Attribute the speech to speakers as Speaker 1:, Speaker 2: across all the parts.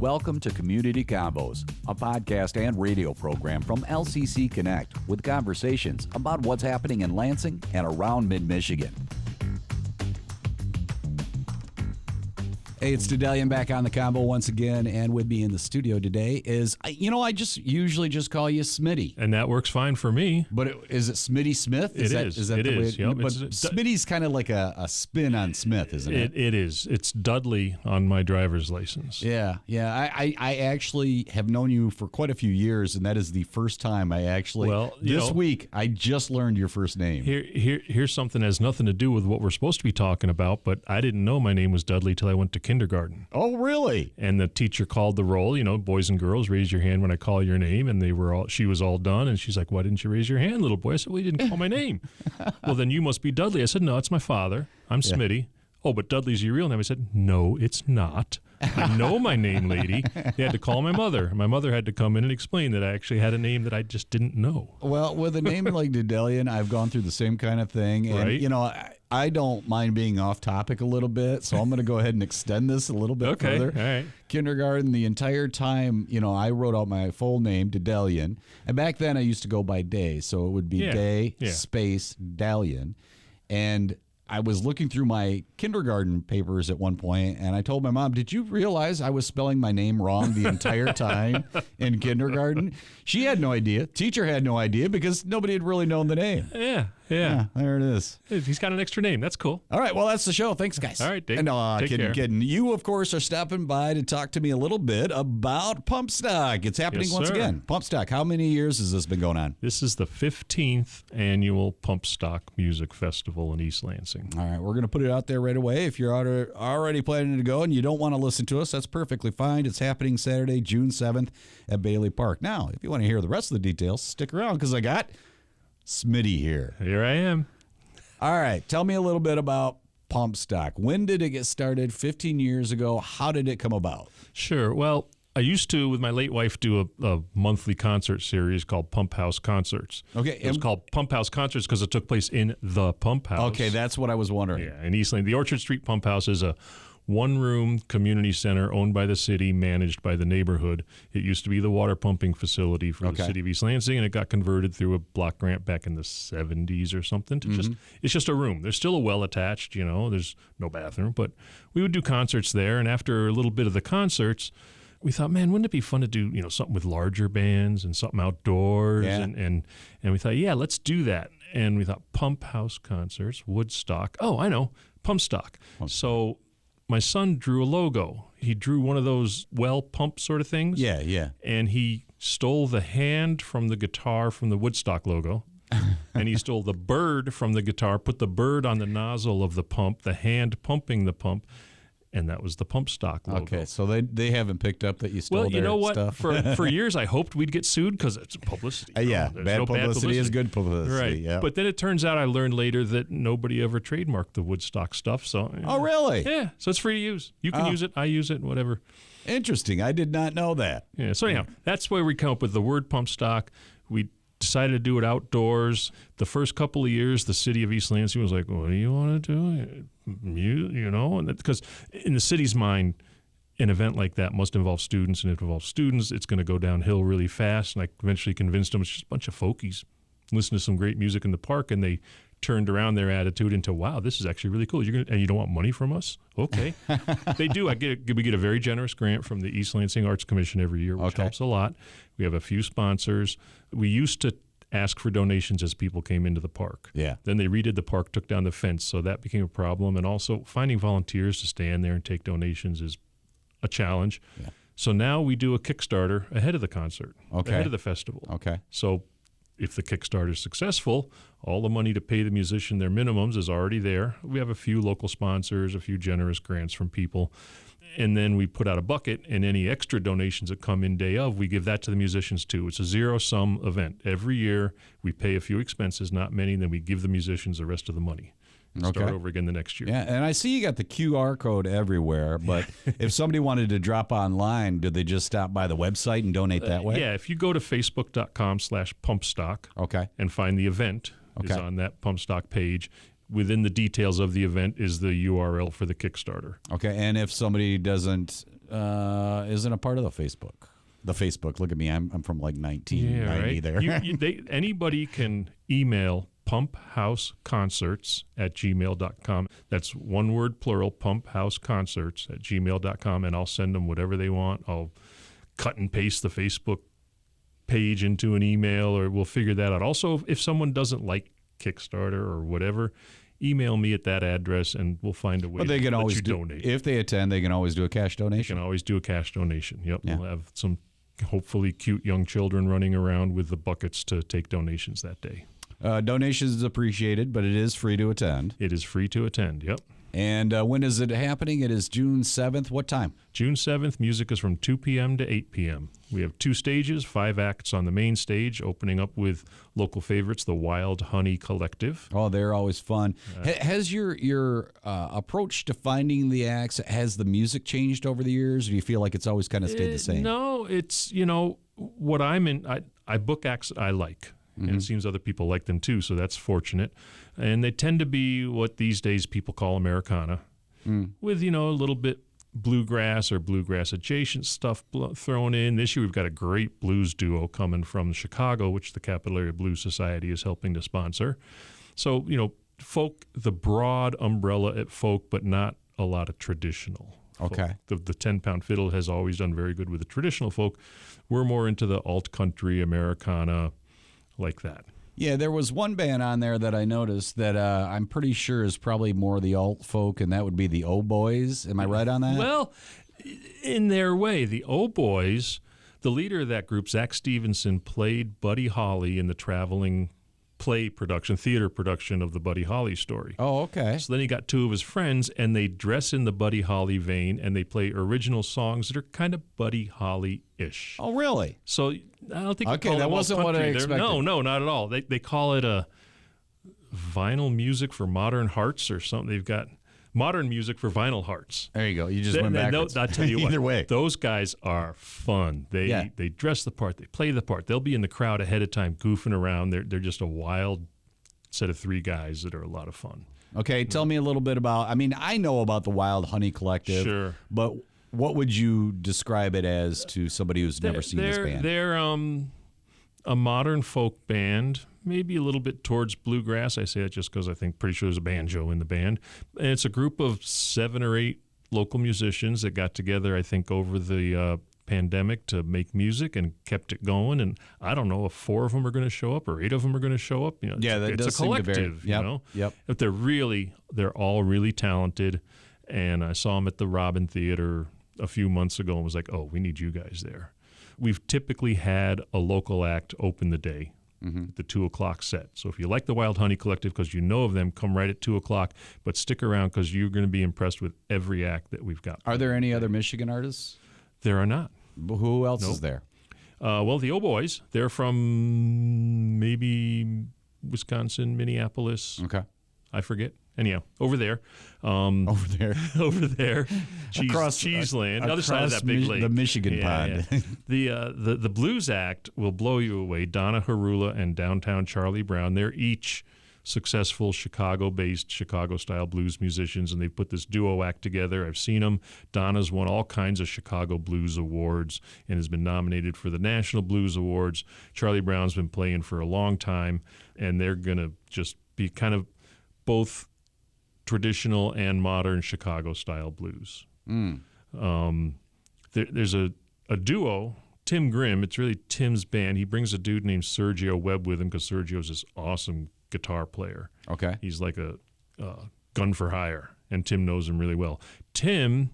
Speaker 1: Welcome to Community Convos, a podcast and radio program from LCC Connect with conversations about what's happening in Lansing and around mid-Michigan. Hey, it's Dedelian back on the combo once again, and with me in the studio today is, I usually just call you Smitty.
Speaker 2: And that works fine for me.
Speaker 1: But is it Smitty Smith? Is that the way?
Speaker 2: Yep.
Speaker 1: But Smitty's kind of like a spin on Smith, isn't it?
Speaker 2: It is. It's Dudley on my driver's license.
Speaker 1: Yeah. I actually have known you for quite a few years, and that is the first time I actually, this week, I just learned your first name.
Speaker 2: Here's something that has nothing to do with what we're supposed to be talking about, but I didn't know my name was Dudley till I went to kindergarten.
Speaker 1: Oh, really?
Speaker 2: And the teacher called the roll, boys and girls, raise your hand when I call your name. And she was all done. And she's like, why didn't you raise your hand, little boy? I said, well, you didn't call my name. Well, then you must be Dudley. I said, no, it's my father. I'm Smitty. Oh, but Dudley's your real name. I said, no, it's not. I know my name, lady. They had to call my mother. My mother had to come in and explain that I actually had a name that I just didn't know.
Speaker 1: Well, with a name like Dedelian, I've gone through the same kind of thing. And,
Speaker 2: right.
Speaker 1: I don't mind being off topic a little bit, so I'm going to go ahead and extend this a little bit further.
Speaker 2: All right.
Speaker 1: Kindergarten, the entire time, I wrote out my full name, Dedelian. And back then I used to go by day, so it would be day, space, Dalian. And I was looking through my kindergarten papers at one point, and I told my mom, did you realize I was spelling my name wrong the entire time in kindergarten? She had no idea. Teacher had no idea because nobody had really known the name.
Speaker 2: Yeah.
Speaker 1: There it is.
Speaker 2: He's got an extra name. That's cool.
Speaker 1: All right, well, that's the show. Thanks, guys.
Speaker 2: All right, Dave.
Speaker 1: And, kidding. You, of course, are stopping by to talk to me a little bit about Pumpstock. It's happening once again. Pumpstock, how many years has this been going on?
Speaker 2: This is the 15th annual Pumpstock Music Festival in East Lansing.
Speaker 1: All right, we're going to put it out there right away. If you're already planning to go and you don't want to listen to us, that's perfectly fine. It's happening Saturday, June 7th at Bailey Park. Now, if you want to hear the rest of the details, stick around because I got Smitty here.
Speaker 2: Here I am.
Speaker 1: All right. Tell me a little bit about Pumpstock. When did it get started? 15 years ago. How did it come about?
Speaker 2: Sure. Well, I used to, with my late wife, do a monthly concert series called Pump House Concerts.
Speaker 1: Okay.
Speaker 2: It was called Pump House Concerts because it took place in the Pump House.
Speaker 1: Okay, that's what I was wondering.
Speaker 2: Yeah, in East Lansing. The Orchard Street Pump House is a one-room community center owned by the city, managed by the neighborhood. It used to be the water pumping facility for the city of East Lansing, and it got converted through a block grant back in the 70s or something to it's just a room. There's still a well attached, there's no bathroom, but we would do concerts there, and after a little bit of the concerts, we thought, man, wouldn't it be fun to do, something with larger bands and something outdoors?
Speaker 1: Yeah.
Speaker 2: And we thought, yeah, let's do that. And we thought Pump House Concerts, Woodstock. Oh, I know, Pumpstock. So my son drew a logo. He drew one of those well pump sort of things.
Speaker 1: Yeah.
Speaker 2: And he stole the hand from the guitar from the Woodstock logo. And he stole the bird from the guitar, put the bird on the nozzle of the pump, the hand pumping the pump. And that was the Pumpstock logo.
Speaker 1: Okay, so they haven't picked up that you stole their stuff?
Speaker 2: For years, I hoped we'd get sued because it's publicity.
Speaker 1: Bad publicity is good publicity.
Speaker 2: Right.
Speaker 1: Yeah.
Speaker 2: But then it turns out I learned later that nobody ever trademarked the Woodstock stuff. So.
Speaker 1: Oh, really?
Speaker 2: Yeah. So it's free to use. You can use it. I use it. Whatever.
Speaker 1: Interesting. I did not know that.
Speaker 2: Yeah. So anyhow, that's where we come up with the word Pumpstock. We decided to do it outdoors. The first couple of years, the city of East Lansing was like, what do you want to do? Because in the city's mind, an event like that must involve students, and if it involves students, it's going to go downhill really fast. And I eventually convinced them it's just a bunch of folkies listen to some great music in the park, and they turned around their attitude into, wow, this is actually really cool. And you don't want money from us? Okay. They do. We get a very generous grant from the East Lansing Arts Commission every year, which helps a lot. We have a few sponsors. We used to ask for donations as people came into the park.
Speaker 1: Yeah.
Speaker 2: Then they redid the park, took down the fence, so that became a problem. And also finding volunteers to stand there and take donations is a challenge.
Speaker 1: Yeah.
Speaker 2: So now we do a Kickstarter ahead of the concert, ahead of the festival.
Speaker 1: Okay.
Speaker 2: So if the Kickstarter is successful, all the money to pay the musician their minimums is already there. We have a few local sponsors, a few generous grants from people. And then we put out a bucket, and any extra donations that come in day of, we give that to the musicians too. It's a zero-sum event. Every year we pay a few expenses, not many, and then we give the musicians the rest of the money. Start over again the next year.
Speaker 1: Yeah, and I see you got the QR code everywhere, but if somebody wanted to drop online, do they just stop by the website and donate that way?
Speaker 2: Yeah, if you go to facebook.com/pumpstock and find the event is on that Pumpstock page, within the details of the event is the URL for the Kickstarter.
Speaker 1: Okay, and if somebody doesn't isn't a part of the Facebook. The Facebook. Look at me. I'm from like 1990 there.
Speaker 2: Anybody can email pumphouseconcerts@gmail.com. That's one word plural, pumphouseconcerts@gmail.com, and I'll send them whatever they want. I'll cut and paste the Facebook page into an email, or we'll figure that out. Also, if someone doesn't like Kickstarter or whatever, email me at that address and we'll find a way
Speaker 1: but they can always
Speaker 2: donate.
Speaker 1: If they attend, they can always do a cash donation.
Speaker 2: They can always do a cash donation. Yep. Yeah. We'll have some hopefully cute young children running around with the buckets to take donations that day.
Speaker 1: Donations is appreciated, but it is free to attend.
Speaker 2: It is free to attend, yep.
Speaker 1: And when is it happening? It is June 7th. What time?
Speaker 2: June 7th. Music is from 2 p.m. to 8 p.m. We have 2 stages, 5 acts on the main stage, opening up with local favorites, the Wild Honey Collective.
Speaker 1: Oh, they're always fun. Has your approach to finding the acts, has the music changed over the years, or do you feel like it's always kind of stayed the same?
Speaker 2: No, it's, what I'm in, I book acts that I like. Mm-hmm. And it seems other people like them too, so that's fortunate. And they tend to be what these days people call Americana, with, a little bit bluegrass or bluegrass adjacent stuff thrown in. This year we've got a great blues duo coming from Chicago, which the Capital Area Blues Society is helping to sponsor. So, folk, the broad umbrella at folk, but not a lot of traditional folk.
Speaker 1: Okay.
Speaker 2: The 10-pound fiddle has always done very good with the traditional folk. We're more into the alt country, Americana, like that.
Speaker 1: Yeah, there was one band on there that I noticed that I'm pretty sure is probably more the alt folk, and that would be the O Boys. Am I right on that?
Speaker 2: Well, in their way, the O Boys, the leader of that group, Zach Stevenson, played Buddy Holly in the traveling theater production of the Buddy Holly story.
Speaker 1: Oh, okay.
Speaker 2: So then he got 2 of his friends, and they dress in the Buddy Holly vein, and they play original songs that are kind of Buddy Holly-ish.
Speaker 1: Oh, really?
Speaker 2: So I don't think
Speaker 1: okay, that wasn't what I expected.
Speaker 2: No, not at all. They call it a vinyl music for modern hearts or something. They've got modern music for vinyl hearts.
Speaker 1: There you go. You just went backwards.
Speaker 2: I'll tell you what.
Speaker 1: Either way.
Speaker 2: Those guys are fun. They dress the part. They play the part. They'll be in the crowd ahead of time goofing around. They're just a wild set of 3 guys that are a lot of fun.
Speaker 1: Okay, tell me a little bit about, I know about the Wild Honey Collective.
Speaker 2: Sure.
Speaker 1: But what would you describe it as to somebody who's never seen this band?
Speaker 2: They're a modern folk band, maybe a little bit towards bluegrass. I say that just because pretty sure there's a banjo in the band. And it's a group of 7 or 8 local musicians that got together, I think, over the pandemic to make music and kept it going. And I don't know if 4 of them are going to show up or 8 of them are going to show up. It's a collective,
Speaker 1: Yep.
Speaker 2: But they're all really talented. And I saw them at the Robin Theater a few months ago and was like, oh, we need you guys there. We've typically had a local act open the day, the 2 o'clock set. So if you like the Wild Honey Collective because you know of them, come right at 2 o'clock, but stick around because you're going to be impressed with every act that we've got.
Speaker 1: Are there any other Michigan artists?
Speaker 2: There are not.
Speaker 1: Who else is there?
Speaker 2: Well, the O Boys, they're from maybe Wisconsin, Minneapolis.
Speaker 1: Okay.
Speaker 2: I forget. Anyhow, over there.
Speaker 1: Over there.
Speaker 2: Cheeseland. The other side of that big lake.
Speaker 1: The Michigan pond.
Speaker 2: Yeah. The Blues Act will blow you away. Donna Harula and Downtown Charlie Brown. They're each successful Chicago-based, Chicago-style blues musicians, and they put this duo act together. I've seen them. Donna's won all kinds of Chicago Blues Awards and has been nominated for the National Blues Awards. Charlie Brown's been playing for a long time, and they're going to just be kind of both traditional and modern Chicago-style blues. There's a duo, Tim Grimm. It's really Tim's band. He brings a dude named Sergio Webb with him because Sergio's this awesome guitar player.
Speaker 1: Okay.
Speaker 2: He's like a gun for hire, and Tim knows him really well. Tim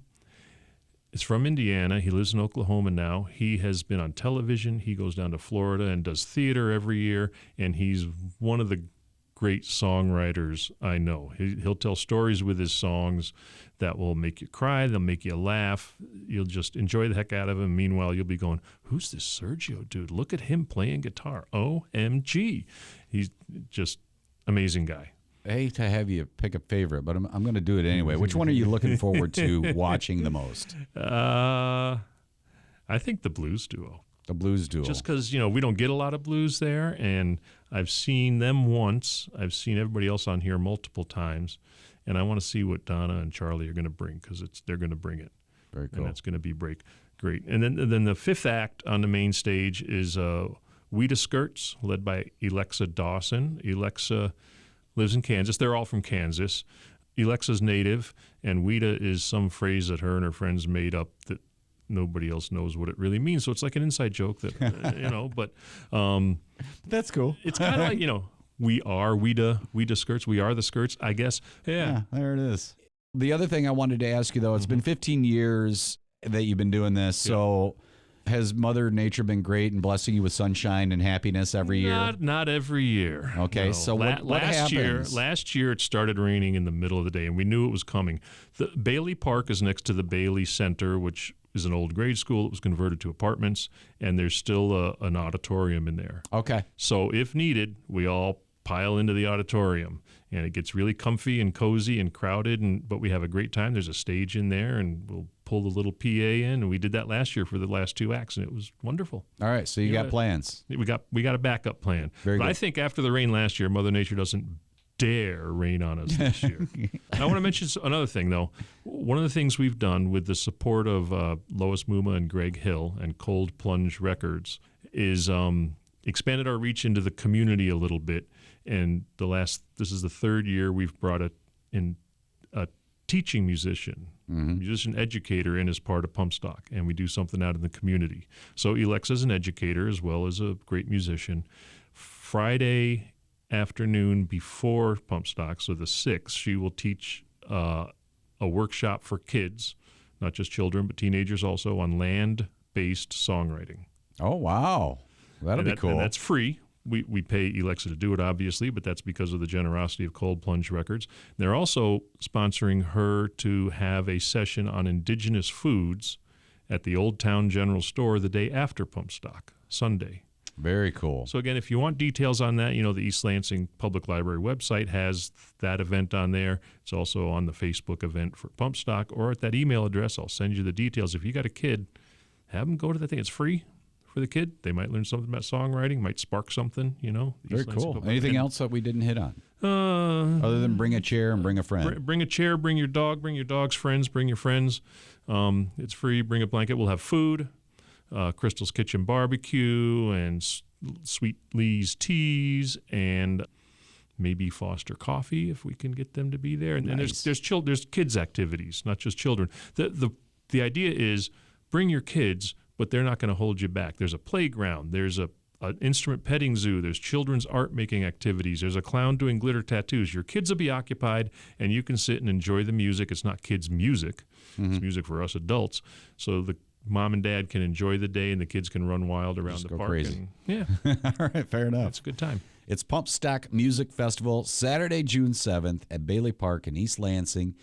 Speaker 2: is from Indiana. He lives in Oklahoma now. He has been on television. He goes down to Florida and does theater every year, and he's one of the great songwriters I know. He'll tell stories with his songs that will make you cry, they'll make you laugh. You'll just enjoy the heck out of him. Meanwhile, you'll be going, who's this Sergio dude? Look at him playing guitar. OMG. He's just amazing guy.
Speaker 1: I hate to have you pick a favorite, but I'm going to do it anyway. Which one are you looking forward to watching the most?
Speaker 2: I think the blues duo.
Speaker 1: The blues duo.
Speaker 2: Just because, we don't get a lot of blues there, and I've seen them once. I've seen everybody else on here multiple times, and I want to see what Donna and Charlie are going to bring because they're going to bring it.
Speaker 1: Very cool.
Speaker 2: And that's going to be great. And then the fifth act on the main stage is Weta Skirts, led by Alexa Dawson. Alexa lives in Kansas. They're all from Kansas. Alexa's native, and Weta is some phrase that her and her friends made up that nobody else knows what it really means. So it's like an inside joke that, but
Speaker 1: that's cool.
Speaker 2: It's kind of like, we are Weta Skirts. We are the Skirts, I guess. Yeah,
Speaker 1: there it is. The other thing I wanted to ask you, though, it's been 15 years that you've been doing this. So has Mother Nature been great and blessing you with sunshine and happiness every year?
Speaker 2: Not every year.
Speaker 1: Okay, no. So what happens?
Speaker 2: Last year it started raining in the middle of the day, and we knew it was coming. The Bailey Park is next to the Bailey Center, which is an old grade school. It was converted to apartments, and there's still an auditorium in there.
Speaker 1: Okay.
Speaker 2: So if needed, we all pile into the auditorium, and it gets really comfy and cozy and crowded, but we have a great time. There's a stage in there, and we'll pull the little PA in, and we did that last year for the last 2 acts, and it was wonderful.
Speaker 1: All right, so you got plans.
Speaker 2: We got a backup plan.
Speaker 1: Very good.
Speaker 2: I think after the rain last year, Mother Nature doesn't dare rain on us this year. I want to mention another thing, though. One of the things we've done with the support of Lois Muma and Greg Hill and Cold Plunge Records is expanded our reach into the community a little bit. And this is the third year we've brought a teaching musician, musician educator in as part of Pumpstock, and we do something out in the community. So Alexa's an educator as well as a great musician. Friday afternoon before Pumpstock, so the 6th, she will teach a workshop for kids, not just children, but teenagers also, on land-based songwriting.
Speaker 1: Oh, wow. That'll be cool.
Speaker 2: And that's free. We pay Alexa to do it, obviously, but that's because of the generosity of Cold Plunge Records. They're also sponsoring her to have a session on indigenous foods at the Old Town General Store the day after Pumpstock, Sunday.
Speaker 1: Very cool.
Speaker 2: So again, if you want details on that, the East Lansing Public Library website has that event on there. It's also on the Facebook event for Pumpstock, or at that email address. I'll send you the details. If you got a kid, have them go to that thing. It's free for the kid. They might learn something about songwriting, might spark something,
Speaker 1: Very cool. Anything else that we didn't hit on? Other than bring a chair and bring a friend.
Speaker 2: Bring a chair, bring your dog's friends, bring your friends. It's free. Bring a blanket. We'll have food, Crystal's Kitchen barbecue, and Sweet Lee's teas, and maybe Foster Coffee if we can get them to be there. And then there's kids activities, not just children. The idea is bring your kids, but they're not going to hold you back. There's a playground. There's an instrument petting zoo. There's children's art making activities. There's a clown doing glitter tattoos. Your kids will be occupied, and you can sit and enjoy the music. It's not kids' music. It's music for us adults. So the mom and dad can enjoy the day, and the kids can run wild around the park.
Speaker 1: Crazy.
Speaker 2: All
Speaker 1: right, fair enough.
Speaker 2: It's a good time.
Speaker 1: It's Pumpstock Music Festival, Saturday, June 7th at Bailey Park in East Lansing.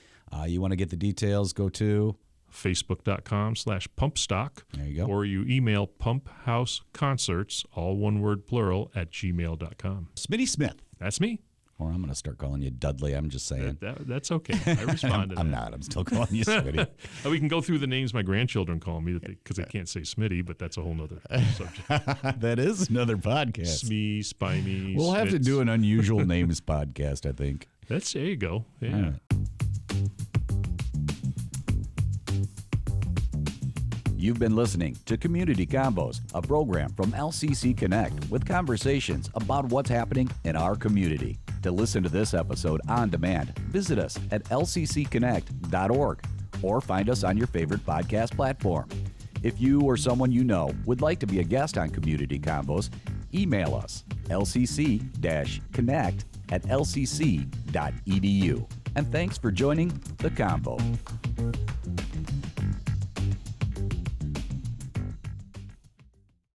Speaker 1: You want to get the details, go to
Speaker 2: Facebook.com/Pumpstock.
Speaker 1: There you go.
Speaker 2: Or you email pumphouseconcerts, all one word plural, @gmail.com.
Speaker 1: Smitty Smith.
Speaker 2: That's me.
Speaker 1: Or I'm going to start calling you Dudley. I'm just saying.
Speaker 2: That's okay. I respond to that.
Speaker 1: I'm not. I'm still calling you Smitty.
Speaker 2: We can go through the names my grandchildren call me because they can't say Smitty, but that's a whole nother subject.
Speaker 1: That is another podcast.
Speaker 2: Smee, Spiny.
Speaker 1: We'll have to do an unusual names podcast, I think.
Speaker 2: There you go. Yeah.
Speaker 1: You've been listening to Community Convos, a program from LCC Connect with conversations about what's happening in our community. To listen to this episode on demand, visit us at lccconnect.org or find us on your favorite podcast platform. If you or someone you know would like to be a guest on Community Convos, email us lcc-connect@lcc.edu. And thanks for joining The Convo.